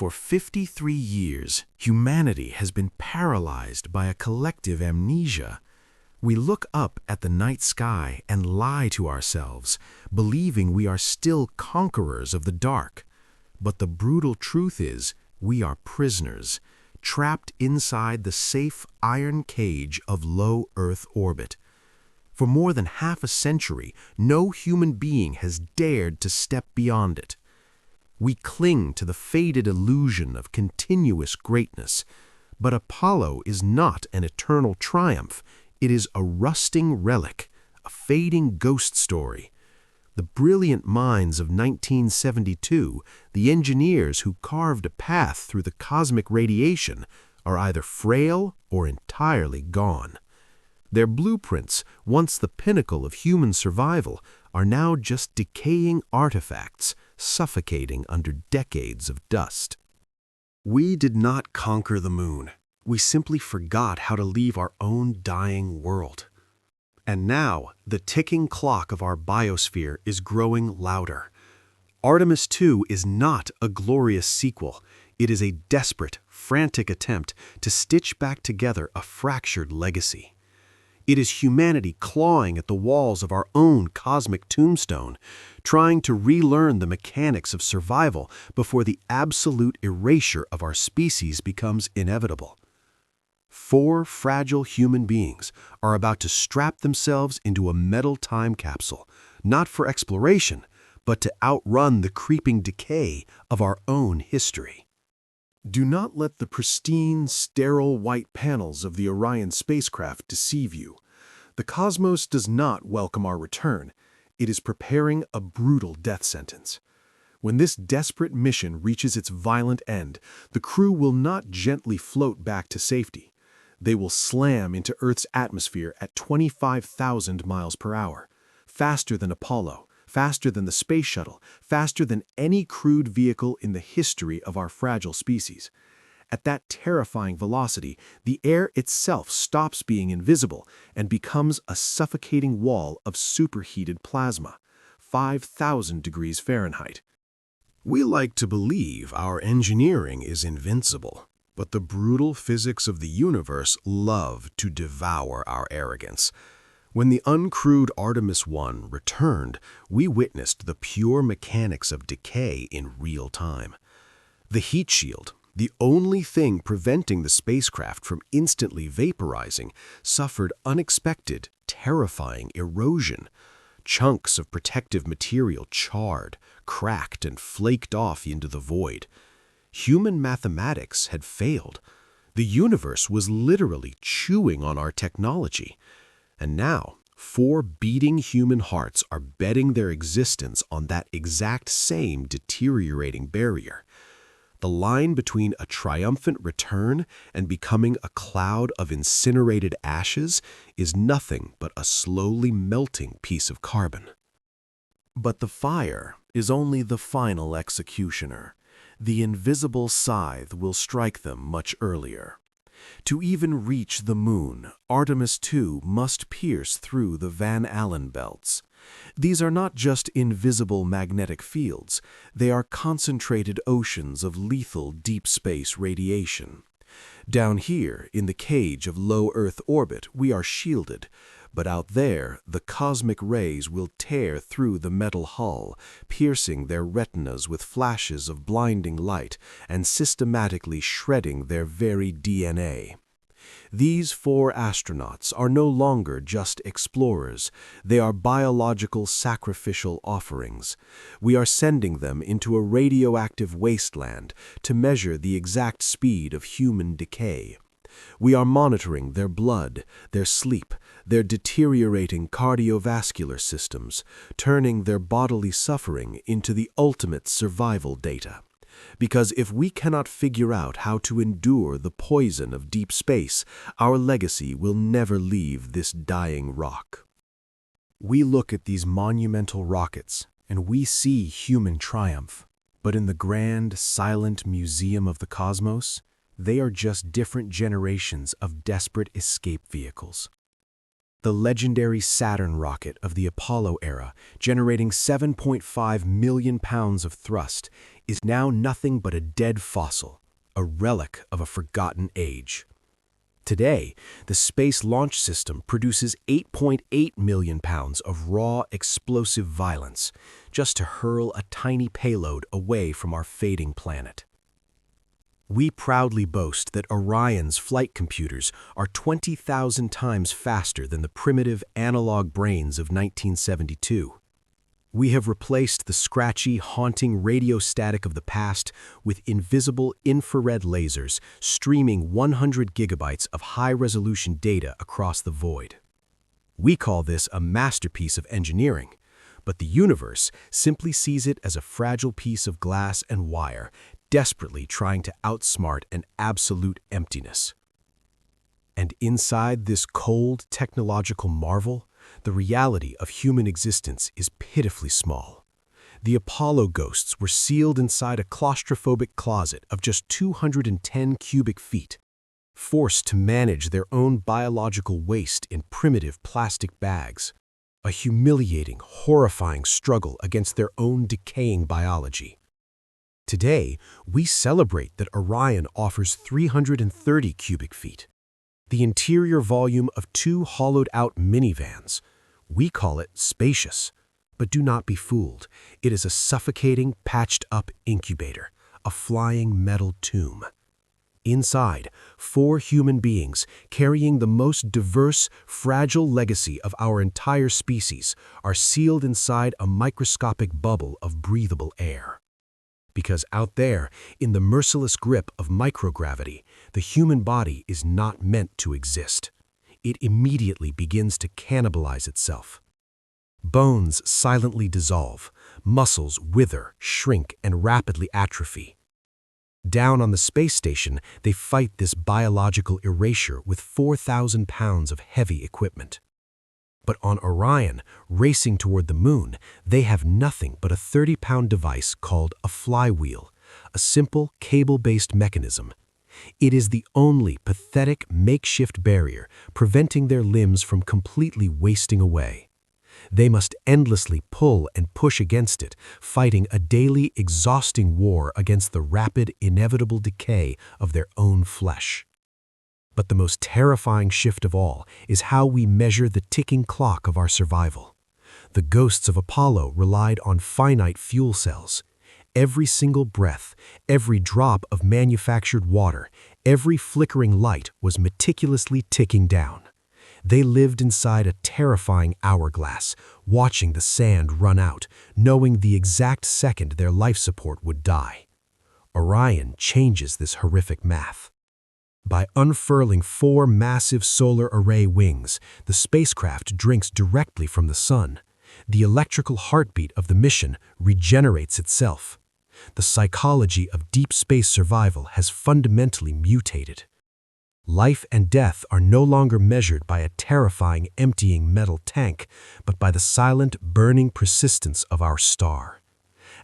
For 53 years, humanity has been paralyzed by a collective amnesia. We look up at the night sky and lie to ourselves, believing we are still conquerors of the dark. But the brutal truth is, we are prisoners, trapped inside the safe iron cage of low Earth orbit. For more than half a century, no human being has dared to step beyond it. We cling to the faded illusion of continuous greatness, but Apollo is not an eternal triumph. It is a rusting relic, a fading ghost story. The brilliant minds of 1972, the engineers who carved a path through the cosmic radiation, are either frail or entirely gone. Their blueprints, once the pinnacle of human survival, are now just decaying artifacts, suffocating under decades of dust. We did not conquer the moon. We simply forgot how to leave our own dying world. And now, the ticking clock of our biosphere is growing louder. Artemis II is not a glorious sequel. It is a desperate, frantic attempt to stitch back together a fractured legacy. It is humanity clawing at the walls of our own cosmic tombstone, trying to relearn the mechanics of survival before the absolute erasure of our species becomes inevitable. 4 fragile human beings are about to strap themselves into a metal time capsule, not for exploration, but to outrun the creeping decay of our own history. Do not let the pristine, sterile white panels of the Orion spacecraft deceive you. The cosmos does not welcome our return. It is preparing a brutal death sentence. When this desperate mission reaches its violent end, the crew will not gently float back to safety. They will slam into Earth's atmosphere at 25,000 miles per hour, faster than Apollo, faster than the space shuttle, faster than any crewed vehicle in the history of our fragile species. At that terrifying velocity, the air itself stops being invisible and becomes a suffocating wall of superheated plasma, 5,000 degrees Fahrenheit. We like to believe our engineering is invincible, but the brutal physics of the universe love to devour our arrogance. When the uncrewed Artemis I returned, we witnessed the pure mechanics of decay in real time. The heat shield, the only thing preventing the spacecraft from instantly vaporizing, suffered unexpected, terrifying erosion. Chunks of protective material charred, cracked, and flaked off into the void. Human mathematics had failed. The universe was literally chewing on our technology. And now, 4 beating human hearts are betting their existence on that exact same deteriorating barrier. The line between a triumphant return and becoming a cloud of incinerated ashes is nothing but a slowly melting piece of carbon. But the fire is only the final executioner. The invisible scythe will strike them much earlier. To even reach the moon, Artemis II must pierce through the Van Allen belts. These are not just invisible magnetic fields, they are concentrated oceans of lethal deep space radiation. Down here, in the cage of low Earth orbit, we are shielded, but out there, the cosmic rays will tear through the metal hull, piercing their retinas with flashes of blinding light and systematically shredding their very DNA. These 4 astronauts are no longer just explorers. They are biological sacrificial offerings. We are sending them into a radioactive wasteland to measure the exact speed of human decay. We are monitoring their blood, their sleep, their deteriorating cardiovascular systems, turning their bodily suffering into the ultimate survival data. Because if we cannot figure out how to endure the poison of deep space, our legacy will never leave this dying rock. We look at these monumental rockets, and we see human triumph. But in the grand, silent museum of the cosmos, they are just different generations of desperate escape vehicles. The legendary Saturn rocket of the Apollo era, generating 7.5 million pounds of thrust, is now nothing but a dead fossil, a relic of a forgotten age. Today, the Space Launch System produces 8.8 million pounds of raw, explosive violence just to hurl a tiny payload away from our fading planet. We proudly boast that Orion's flight computers are 20,000 times faster than the primitive analog brains of 1972. We have replaced the scratchy, haunting radio static of the past with invisible infrared lasers streaming 100 gigabytes of high-resolution data across the void. We call this a masterpiece of engineering, but the universe simply sees it as a fragile piece of glass and wire, desperately trying to outsmart an absolute emptiness. And inside this cold technological marvel, the reality of human existence is pitifully small. The Apollo ghosts were sealed inside a claustrophobic closet of just 210 cubic feet, forced to manage their own biological waste in primitive plastic bags, a humiliating, horrifying struggle against their own decaying biology. Today, we celebrate that Orion offers 330 cubic feet, the interior volume of 2 hollowed-out minivans. We call it spacious, but do not be fooled. It is a suffocating, patched-up incubator, a flying metal tomb. Inside, 4 human beings carrying the most diverse, fragile legacy of our entire species are sealed inside a microscopic bubble of breathable air. Because out there, in the merciless grip of microgravity, the human body is not meant to exist. It immediately begins to cannibalize itself. Bones silently dissolve, muscles wither, shrink, and rapidly atrophy. Down on the space station, they fight this biological erasure with 4,000 pounds of heavy equipment. But on Orion, racing toward the moon, they have nothing but a 30-pound device called a flywheel, a simple cable-based mechanism. It is the only pathetic makeshift barrier preventing their limbs from completely wasting away. They must endlessly pull and push against it, fighting a daily, exhausting war against the rapid, inevitable decay of their own flesh. But the most terrifying shift of all is how we measure the ticking clock of our survival. The ghosts of Apollo relied on finite fuel cells. Every single breath, every drop of manufactured water, every flickering light was meticulously ticking down. They lived inside a terrifying hourglass, watching the sand run out, knowing the exact second their life support would die. Orion changes this horrific math. By unfurling 4 massive solar array wings, the spacecraft drinks directly from the sun. The electrical heartbeat of the mission regenerates itself. The psychology of deep space survival has fundamentally mutated. Life and death are no longer measured by a terrifying, emptying metal tank, but by the silent, burning persistence of our star.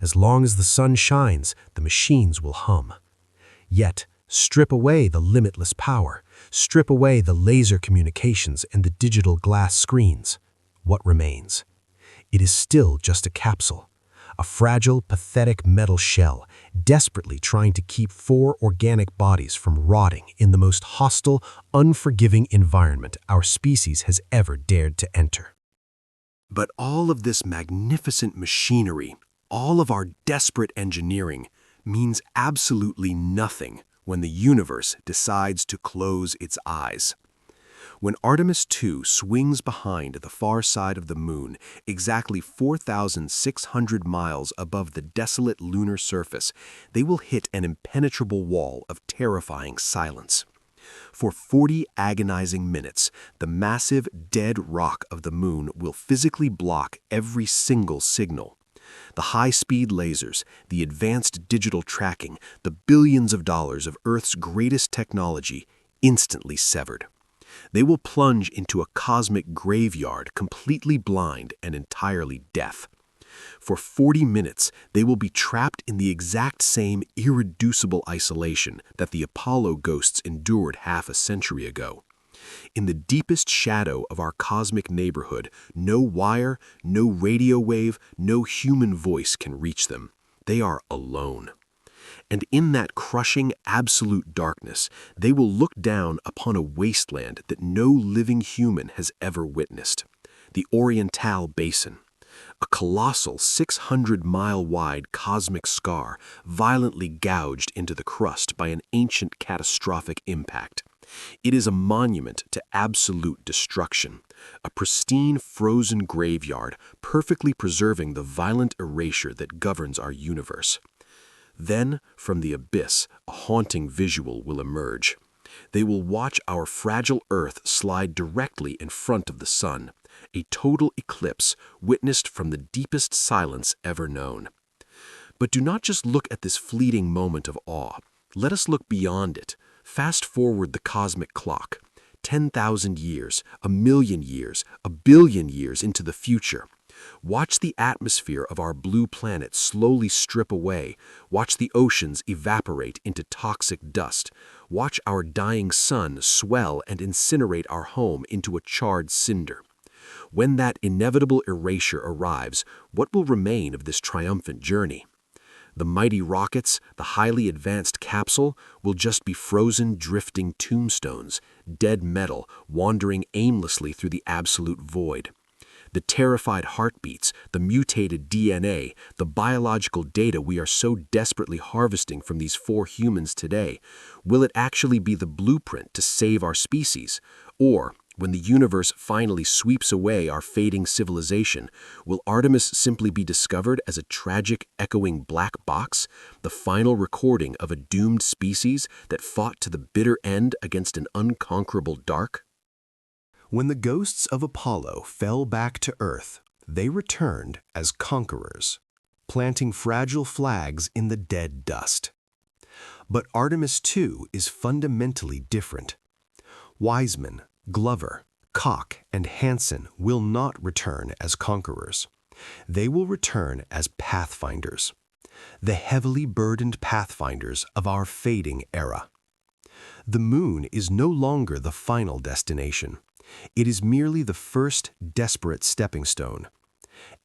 As long as the sun shines, the machines will hum. Yet, strip away the limitless power, strip away the laser communications and the digital glass screens. What remains? It is still just a capsule, a fragile, pathetic metal shell, desperately trying to keep 4 organic bodies from rotting in the most hostile, unforgiving environment our species has ever dared to enter. But all of this magnificent machinery, all of our desperate engineering, means absolutely nothing when the universe decides to close its eyes. When Artemis II swings behind the far side of the moon, exactly 4,600 miles above the desolate lunar surface, they will hit an impenetrable wall of terrifying silence. For 40 agonizing minutes, the massive, dead rock of the moon will physically block every single signal. The high-speed lasers, the advanced digital tracking, the billions of dollars of Earth's greatest technology, instantly severed. They will plunge into a cosmic graveyard, completely blind and entirely deaf. For 40 minutes, they will be trapped in the exact same irreducible isolation that the Apollo ghosts endured half a century ago. In the deepest shadow of our cosmic neighborhood, no wire, no radio wave, no human voice can reach them. They are alone. And in that crushing, absolute darkness, they will look down upon a wasteland that no living human has ever witnessed. The Oriental Basin. A colossal 600-mile-wide cosmic scar violently gouged into the crust by an ancient catastrophic impact. It is a monument to absolute destruction, a pristine frozen graveyard perfectly preserving the violent erasure that governs our universe. Then, from the abyss, a haunting visual will emerge. They will watch our fragile Earth slide directly in front of the sun, a total eclipse witnessed from the deepest silence ever known. But do not just look at this fleeting moment of awe. Let us look beyond it. Fast forward the cosmic clock, 10,000 years, 1,000,000 years, 1,000,000,000 years into the future. Watch the atmosphere of our blue planet slowly strip away. Watch the oceans evaporate into toxic dust. Watch our dying sun swell and incinerate our home into a charred cinder. When that inevitable erasure arrives, what will remain of this triumphant journey? The mighty rockets, the highly advanced capsule, will just be frozen, drifting tombstones, dead metal wandering aimlessly through the absolute void. The terrified heartbeats, the mutated DNA, the biological data we are so desperately harvesting from these 4 humans today, will it actually be the blueprint to save our species? Or, when the universe finally sweeps away our fading civilization, will Artemis simply be discovered as a tragic, echoing black box, the final recording of a doomed species that fought to the bitter end against an unconquerable dark? When the ghosts of Apollo fell back to Earth, they returned as conquerors, planting fragile flags in the dead dust. But Artemis II is fundamentally different. Wiseman, Glover, Koch, and Hansen will not return as conquerors. They will return as pathfinders, the heavily burdened pathfinders of our fading era. The moon is no longer the final destination. It is merely the first desperate stepping stone.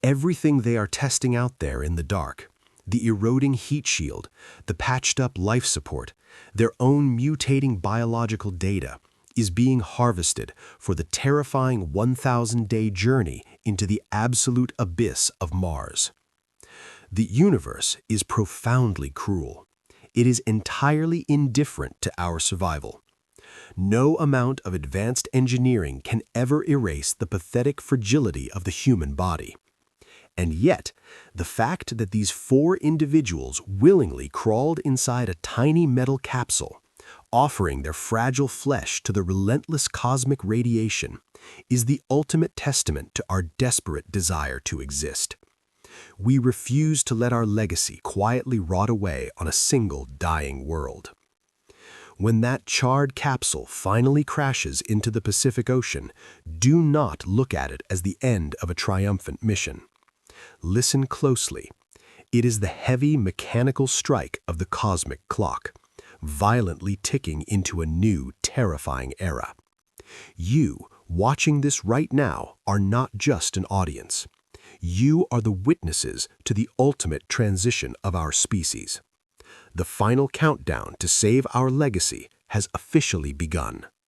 Everything they are testing out there in the dark, the eroding heat shield, the patched-up life support, their own mutating biological data, is being harvested for the terrifying 1,000-day journey into the absolute abyss of Mars. The universe is profoundly cruel. It is entirely indifferent to our survival. No amount of advanced engineering can ever erase the pathetic fragility of the human body. And yet, the fact that these 4 individuals willingly crawled inside a tiny metal capsule, offering their fragile flesh to the relentless cosmic radiation, is the ultimate testament to our desperate desire to exist. We refuse to let our legacy quietly rot away on a single dying world. When that charred capsule finally crashes into the Pacific Ocean, do not look at it as the end of a triumphant mission. Listen closely. It is the heavy mechanical strike of the cosmic clock, violently ticking into a new, terrifying era. You, watching this right now, are not just an audience. You are the witnesses to the ultimate transition of our species. The final countdown to save our legacy has officially begun.